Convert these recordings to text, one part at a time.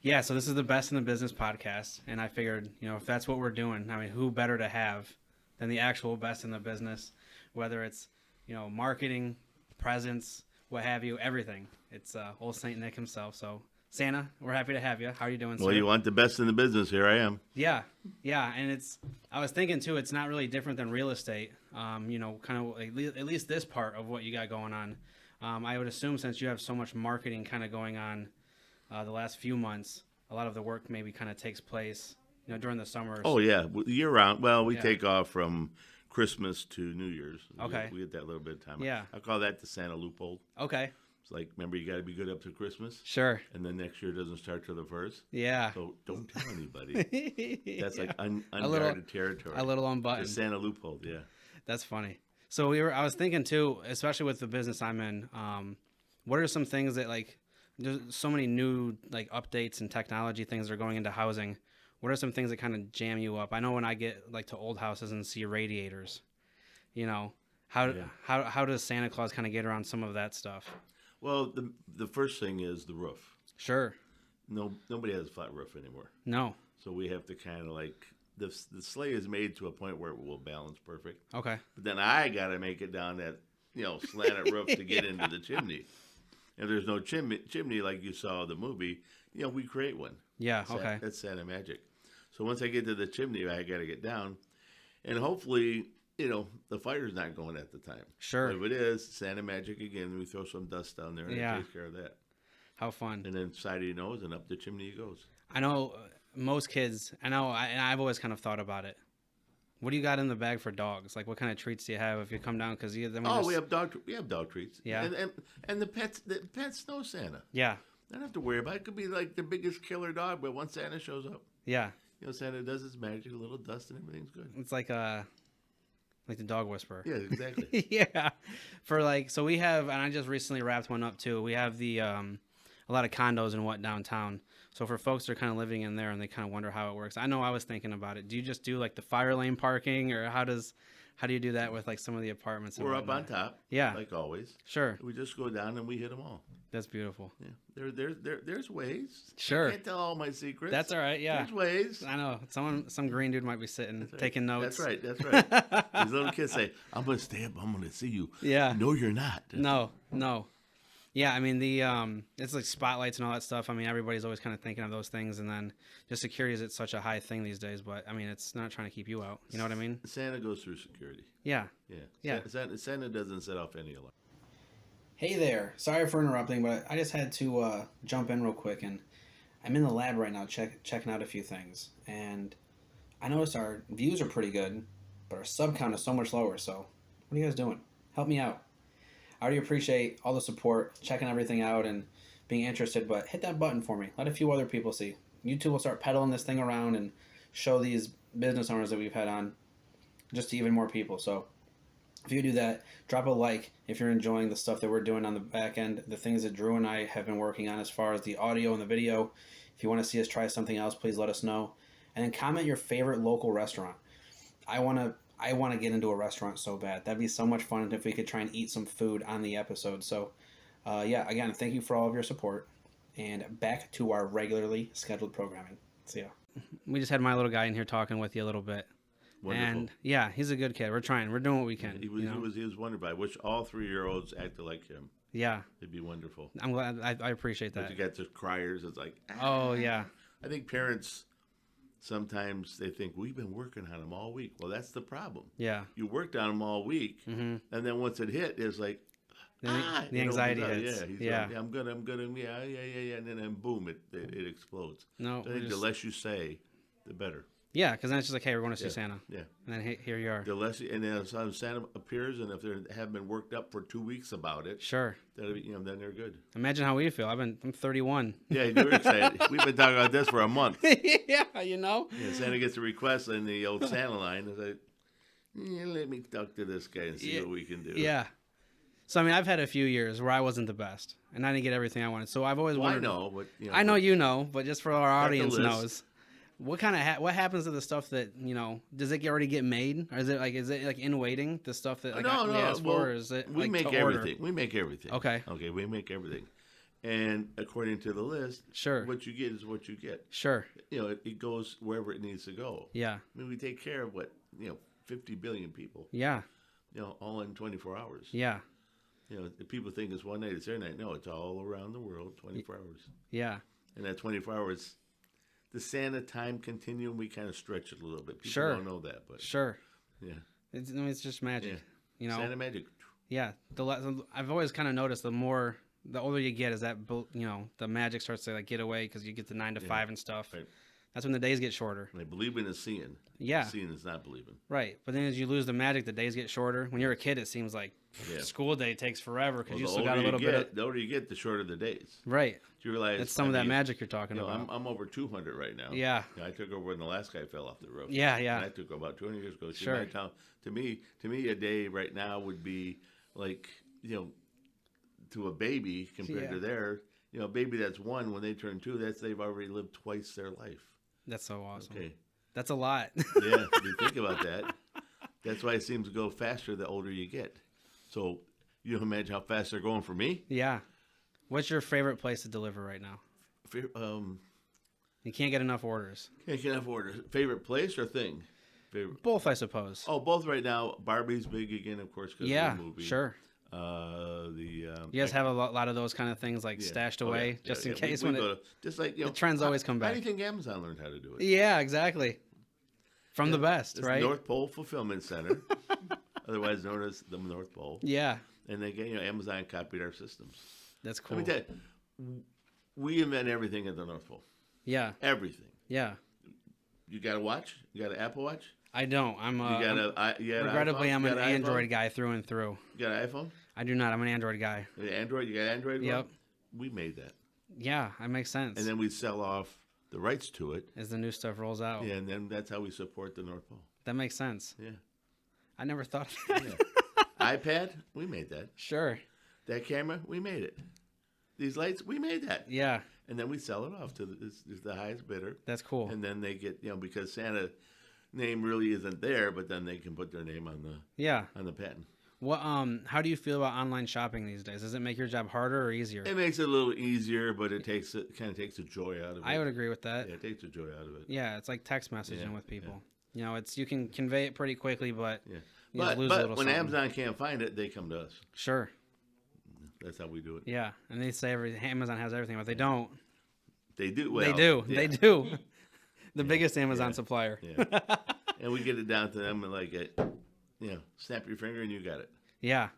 Yeah, so this is the Best in the Business podcast, and I figured, if that's what we're doing, I mean, who better to have than the actual best in the business, whether it's, marketing, presence, what have you, everything. It's old Saint Nick himself. So, Santa, we're happy to have you. How are you doing, sir? Well, you want the best in the business. Here I am. Yeah, and I was thinking, too, it's not really different than real estate, kind of at least this part of what you got going on. I would assume since you have so much marketing kind of going on the last few months, a lot of the work maybe kind of takes place, during the summers. Oh, yeah. Year round. Well, we Yeah. take off from Christmas to New Year's. Okay. We get that little bit of time. Yeah. I call that the Santa loophole. Okay. It's like, remember, you got to be good up to Christmas. Sure. And then next year doesn't start till the 1st. Yeah. So don't tell anybody. That's like unguarded little, territory. A little unbuttoned. The Santa loophole, yeah. That's funny. So I was thinking too, especially with the business I'm in, what are some things that there's so many new updates and technology things that are going into housing. What are some things that kind of jam you up? I know when I get to old houses and see radiators, how does Santa Claus kind of get around some of that stuff? Well, the first thing is the roof. Sure. Nobody has a flat roof anymore. No. So we have to kind of the sleigh is made to a point where it will balance perfect. Okay. But then I got to make it down that slanted roof to get into the chimney. If there's no chimney like you saw in the movie, we create one. Yeah. Okay. That's Santa magic. So once I get to the chimney, I got to get down, and hopefully, the fire's not going at the time. Sure. But if it is, Santa magic again. We throw some dust down there, and it takes care of that. How fun. And then side of your nose and up the chimney it goes. I know most kids, and I've always kind of thought about it. What do you got in the bag for dogs? What kind of treats do you have if you come down? Because we have dog treats. Yeah. And the pets know Santa. Yeah. They don't have to worry about it. It could be like the biggest killer dog, but once Santa shows up, yeah. Santa does his magic, a little dust and everything's good. It's like the dog whisperer. Yeah, exactly. Yeah. So we have, and I just recently wrapped one up too. We have a lot of condos and downtown. So for folks that are kind of living in there and they kind of wonder how it works, I know I was thinking about it. Do you just do the fire lane parking, or how do you do that with some of the apartments? We're up on top. Yeah. Like always. Sure. We just go down and we hit them all. That's beautiful. Yeah. There's ways. Sure. I can't tell all my secrets. That's all right. Yeah. There's ways. I know. some green dude might be sitting taking notes. That's right. These little kids say, "I'm gonna stay up. I'm gonna see you." Yeah. No, you're not. No. Yeah, I mean it's like spotlights and all that stuff. I mean, everybody's always kind of thinking of those things, and then just security is such a high thing these days. But I mean, it's not trying to keep you out. You know what I mean? Santa goes through security. Yeah. Yeah. Santa doesn't set off any alarm. Hey there. Sorry for interrupting, but I just had to jump in real quick, and I'm in the lab right now checking out a few things, and I noticed our views are pretty good, but our sub count is so much lower. So what are you guys doing? Help me out. I already appreciate all the support, checking everything out, and being interested, but hit that button for me. Let a few other people see. YouTube will start peddling this thing around and show these business owners that we've had on just to even more people. So if you do that, drop a like if you're enjoying the stuff that we're doing on the back end, the things that Drew and I have been working on as far as the audio and the video. If you want to see us try something else, please let us know. And then comment your favorite local restaurant. I want to get into a restaurant so bad. That'd be so much fun if we could try and eat some food on the episode. So, again, thank you for all of your support. And back to our regularly scheduled programming. See ya. We just had my little guy in here talking with you a little bit. Wonderful. And, yeah, he's a good kid. We're trying. We're doing what we can. He was wonderful. I wish all 3-year-olds acted like him. Yeah. It'd be wonderful. I'm glad. I appreciate that. But you got the criers. It's like, oh, yeah. I think parents... Sometimes they think, we've been working on them all week. Well, that's the problem. Yeah. You worked on them all week, and then once it hit, it's like, the anxiety hits. Yeah, I'm good, yeah, and then boom, it explodes. No, I think the less you say, the better. Yeah, because then it's just like, hey, we're going to see Santa. Yeah. And then here you are. The less, and then Santa appears, and if they haven't been worked up for 2 weeks about it, sure, then they're good. Imagine how we feel. I'm 31. Yeah, you're excited. We've been talking about this for a month. Yeah, Yeah, Santa gets a request in the old Santa line. It's like, let me talk to this guy and see what we can do. Yeah. So I mean, I've had a few years where I wasn't the best, and I didn't get everything I wanted. So I've always wondered. I know, but I know you know, but just for our audience knows. What kind of what happens to the stuff that does it already get made, or is it like in waiting, the stuff that we asked for, or is it we make to everything? order? We make everything. Okay, we make everything, And according to the list, Sure. what you get is what you get. Sure. It goes wherever it needs to go. Yeah. I mean, we take care of 50 billion people, Yeah. all in 24 hours. Yeah. The people think it's one night, it's their night. No, it's all around the world, 24 hours. Yeah. And that 24 hours, the Santa time continuum, we kind of stretch it a little bit. People Sure. don't know that, but Sure. yeah. It's just magic. Yeah. Santa magic. Yeah. I've always kind of noticed the older you get, is that the magic starts to like get away because you get the 9 to 5 and stuff. Right. That's when the days get shorter. Like believing is seeing. Yeah. Seeing is not believing. Right. But then as you lose the magic, the days get shorter. When you're a kid, it seems like school day takes forever because you still got a little bit of... The older you get, the shorter the days. Right. Do you realize... That's some of that magic you're talking about. I'm over 200 right now. Yeah. I took over when the last guy fell off the roof. Yeah, yeah. And I took about 200 years ago. See, Sure. my town, to me, a day right now would be like, to a baby compared to their... a baby that's 1, when they turn 2, they've already lived twice their life. That's so awesome. Okay. That's a lot. Yeah, if you think about that. That's why it seems to go faster the older you get. So, you imagine how fast they're going for me? Yeah. What's your favorite place to deliver right now? You can't get enough orders. Can't get enough orders. Favorite place or thing? Both, I suppose. Oh, both right now. Barbie's big again, of course, because of the movie. Sure. You guys have a lot of those kind of things like stashed away just in case the trends always come back. How do you think Amazon learned how to do it? Yeah, exactly. From the best, right? North Pole Fulfillment Center, otherwise known as the North Pole. Yeah. And they get Amazon copied our systems. That's cool. Let me tell you, we invent everything at the North Pole. Yeah. Everything. Yeah. You got a watch? You got an Apple Watch? I don't. Regrettably, I'm an Android guy through and through. You got an iPhone? I do not. I'm an Android guy. Android? You got Android? Yep. We made that. Yeah, that makes sense. And then we sell off the rights to it as the new stuff rolls out. Yeah, and then that's how we support the North Pole. That makes sense. Yeah. I never thought of that. Yeah. iPad? We made that. Sure. That camera? We made it. These lights? We made that. Yeah. And then we sell it off to the highest bidder. That's cool. And then they get, because Santa name really isn't there, but then they can put their name on the patent. What how do you feel about online shopping these days? Does it make your job harder or easier? It makes it a little easier, but it kind of takes the joy out of it. I would agree with that. Yeah, it takes the joy out of it. Yeah, it's like text messaging with people. Yeah. You can convey it pretty quickly, but but lose a little when something. Amazon can't find it, they come to us. Sure. That's how we do it. Yeah, and they say Amazon has everything, but they don't. They do. Well, they do. Yeah. They do. The biggest Amazon supplier. Yeah. And we get it down to them and like, snap your finger and you got it. Yeah,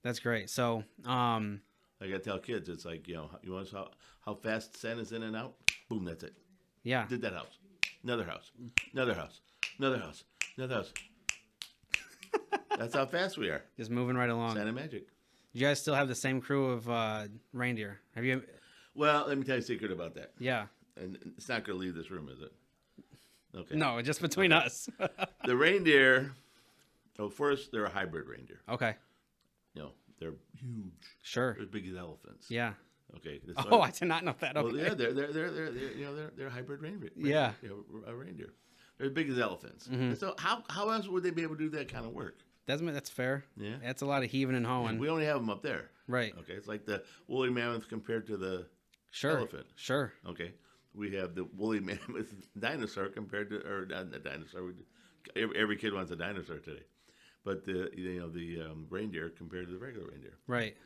that's great. So, like I tell kids, it's like, you want to see how fast Santa's in and out? Boom, that's it. Yeah. Did that house. Another house. Another house. Another house. Another house. That's how fast we are. Just moving right along. Santa magic. You guys still have the same crew of reindeer? Have you? Well, let me tell you a secret about that. Yeah. And it's not going to leave this room, is it? Okay. No, just between us. The reindeer, first, they're a hybrid reindeer. Okay. They're huge. Sure. They're as big as elephants. Yeah. Okay. I did not know that. Okay. Well, yeah, they're hybrid reindeer. Yeah. A reindeer. They're as big as elephants. Mm-hmm. So how else would they be able to do that kind of work? That's fair. Yeah. That's a lot of heaving and hoeing. And we only have them up there. Right. Okay. It's like the woolly mammoth compared to the elephant. Sure. Okay. We have the woolly mammoth dinosaur compared to, or not the dinosaur. Every kid wants a dinosaur today, but the reindeer compared to the regular reindeer. Right.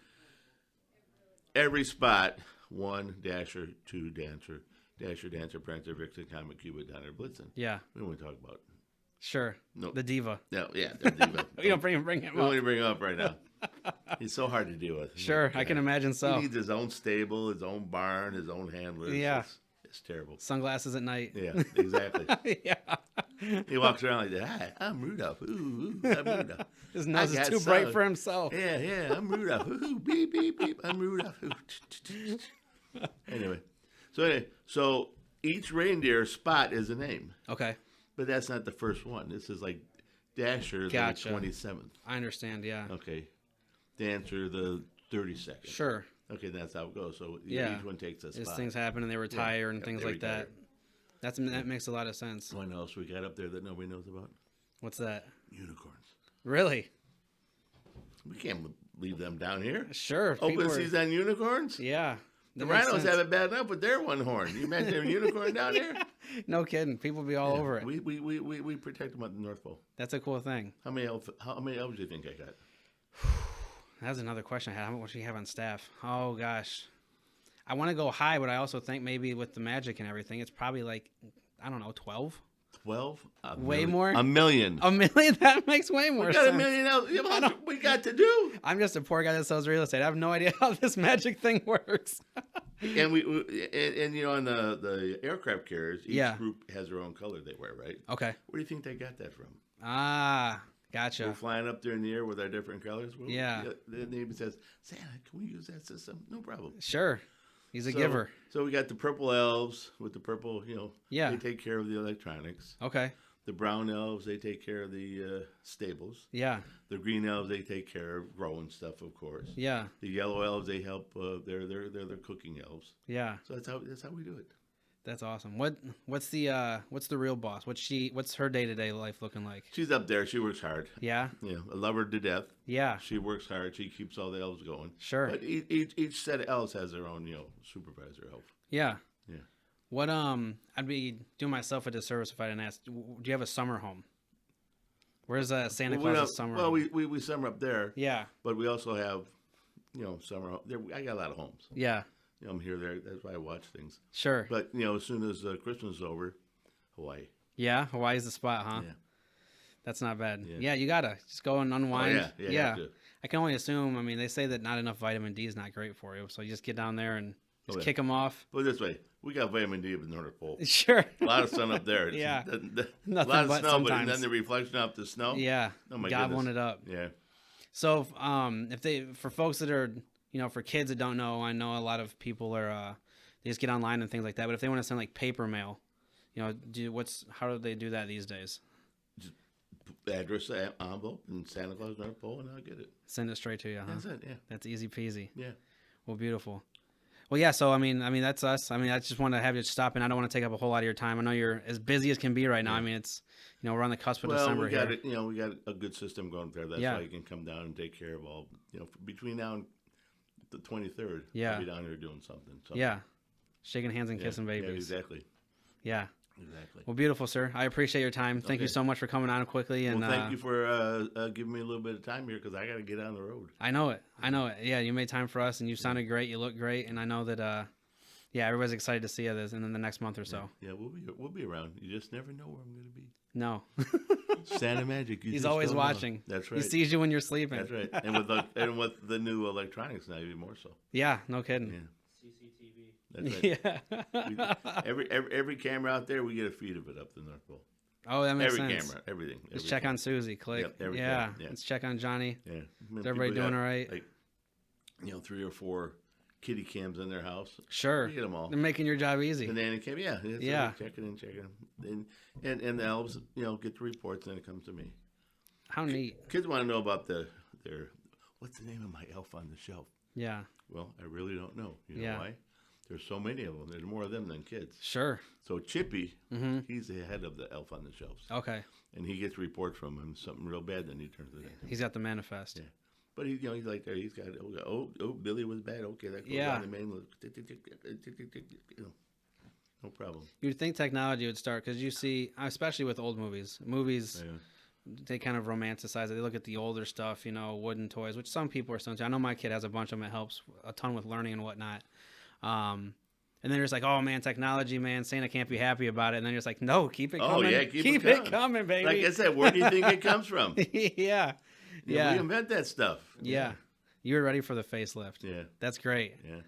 Every spot, 1 Dasher, 2 Dancer, Dasher, Dancer, Prancer, Vixen, Comet, Cupid, Donner, Blitzen. Yeah. We don't want to talk about. Sure. No. The diva. No. Yeah. The diva. We don't bring him We up. don't want to bring him up right now. He's so hard to deal with. Sure, I can imagine so. He needs his own stable, his own barn, his own handlers. Yeah. It's terrible. Sunglasses at night. Yeah, exactly. Yeah. He walks around like that. Hi, I'm Rudolph. Ooh, I'm Rudolph. His nose is too bright for himself. Yeah, I'm Rudolph. Ooh, beep, beep, beep. I'm Rudolph. Anyway, so each reindeer spot is a name. Okay. But that's not the first one. This is like Dasher, Gotcha. the 27th. I understand, yeah. Okay. Dancer, the 32nd. Sure. Okay, that's how it goes. So yeah. each one takes a spot. As things happen and they retire and things like retire. that. That makes a lot of sense. What else we got up there that nobody knows about? What's that? Unicorns. Really? We can't leave them down here. Sure. Open season unicorns? Yeah. The rhinos have it bad enough with their one horn. You imagine a unicorn down there? No kidding. People be all over it. We protect them at the North Pole. That's a cool thing. How many elves do you think I got? That's another question I had. How much do you have on staff? Oh, gosh. I want to go high, but I also think maybe with the magic and everything, it's probably like, I don't know, 12? 12? Way more? A million. A million? That makes way more we got sense. $1 million else. We got to do. I'm just a poor guy that sells real estate. I have no idea how this magic thing works. And you know, on the aircraft carriers, each group has their own color they wear, right? Okay. Where do you think they got that from? Ah, gotcha. We're flying up there in the air with our different colors. Well, yeah. The neighbor says, Santa, can we use that system? No problem. Sure. He's a giver. So we got the purple elves with the purple, you know, they take care of the electronics. Okay. The brown elves, they take care of the stables. Yeah. The green elves, they take care of growing stuff, of course. Yeah. The yellow elves, they help. They're cooking elves. Yeah. So that's how we do it. That's awesome. What's the real boss? What's her day-to-day life looking like? She's up there. She works hard. Yeah. Yeah. I love her to death. Yeah. She works hard. She keeps all the elves going. Sure. But each set of elves has their own, you know, supervisor elf. Yeah. Yeah. What I'd be doing myself a disservice if I didn't ask. Do you have a summer home? Where's Santa Claus's summer home? Well, we summer up there. Yeah. But we also have, you know, summer home. There, I got a lot of homes. Yeah. You know, I'm here, there. That's why I watch things. Sure. But, you know, as soon as Christmas is over, Hawaii. Yeah, Hawaii's the spot, huh? Yeah. That's not bad. Yeah, you gotta just go and unwind. Oh, yeah. I can only assume. I mean, they say that not enough vitamin D is not great for you, so you just get down there and just kick them off. Put it this way: we got vitamin D up in the North Pole. Sure. A lot of sun up there. Yeah. A lot of snow, sometimes. but then the reflection off the snow. Yeah. Oh my gobbling goodness. it up. Yeah. So, for folks that are, you know, for kids that don't know, I know a lot of people are, they just get online and things like that. But if they want to send like paper mail, you know, how do they do that these days? Just address, envelope, and Santa Claus North Pole, and I'll get it. Send it straight to you, huh? That's it. Yeah. That's easy peasy. Yeah. Well, beautiful. Well, yeah. So, I mean, that's us. I mean, I just want to have you stop in. I don't want to take up a whole lot of your time. I know you're as busy as can be right now. Yeah. I mean, it's, you know, we're on the cusp of December here. We got a good system going there. That's why you can come down and take care of all. You know, between now and the 23rd, I'll be down here doing something. Yeah, shaking hands and kissing babies. Yeah, exactly. Yeah. Exactly. Well, beautiful, sir. I appreciate your time. Thank you so much for coming on quickly. And thank you for giving me a little bit of time here because I got to get on the road. I know it. Yeah, you made time for us, and you sounded great. You look great, and I know that. Everybody's excited to see you in the next month or so. Yeah, we'll be around. You just never know where I'm going to be. No. Santa Magic. He's always watching. Know. That's right. He sees you when you're sleeping. That's right. And with the new electronics now, even more so. Yeah, no kidding. Yeah. CCTV. That's right. Yeah. Every camera out there, we get a feed of it up the North Pole. Oh, that makes sense. Every camera, everything. Let's check on Susie. Click. Yep, yeah. Let's check on Johnny. Yeah. Is everybody doing all right? Like, 3 or 4 kitty cams in their house. Sure. We get them all. They're making your job easy. Banana cam, yeah. Checking. And the elves, get the reports, and then it comes to me. How neat. Kids want to know about their what's the name of my elf on the shelf? Yeah. Well, I really don't know. You know why? There's so many of them. There's more of them than kids. Sure. So Chippy, he's the head of the elf on the shelves. Okay. And he gets reports from him, something real bad, then he turns it in. He's got the manifest. Yeah. But he's like there. He's got Billy was bad. Okay, that goes on the main list. No problem. You'd think technology would start because you see, especially with old movies, they kind of romanticize it. They look at the older stuff, wooden toys, which some people are still into. I know my kid has a bunch of them. It helps a ton with learning and whatnot. And then you're just like, oh man, technology, man, Santa can't be happy about it. And then you're just like, no, keep it coming. Oh yeah, keep it coming, baby. Like I said, where do you think it comes from? Yeah. We invent that stuff. Yeah. You were ready for the facelift. Yeah. That's great. Yeah.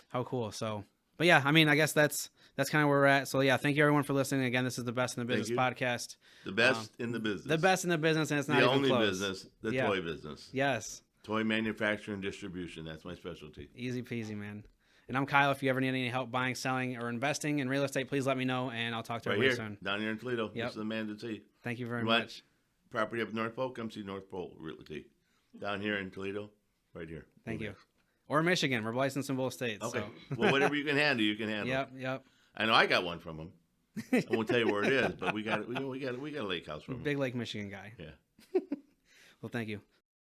How cool. So, but yeah, I guess that's kind of where we're at. So yeah, thank you everyone for listening. Again, this is the Best in the Business podcast. The best in the business. The best in the business, and it's not even close. The only business, toy business. Yes. Toy manufacturing and distribution. That's my specialty. Easy peasy, man. And I'm Kyle. If you ever need any help buying, selling, or investing in real estate, please let me know, and I'll talk to everybody soon. Down here in Toledo. Yep. This is the man to see. Thank you very much. Property up North Pole, come see North Pole Realty. Down here in Toledo, right here. Thank you. Or Michigan. We're licensed in both states. Okay. So. Well, whatever you can handle, you can handle. Yep. I know I got one from him. I won't tell you where it is, but we got a lake house from him. Big Lake, Michigan guy. Yeah. Well, thank you.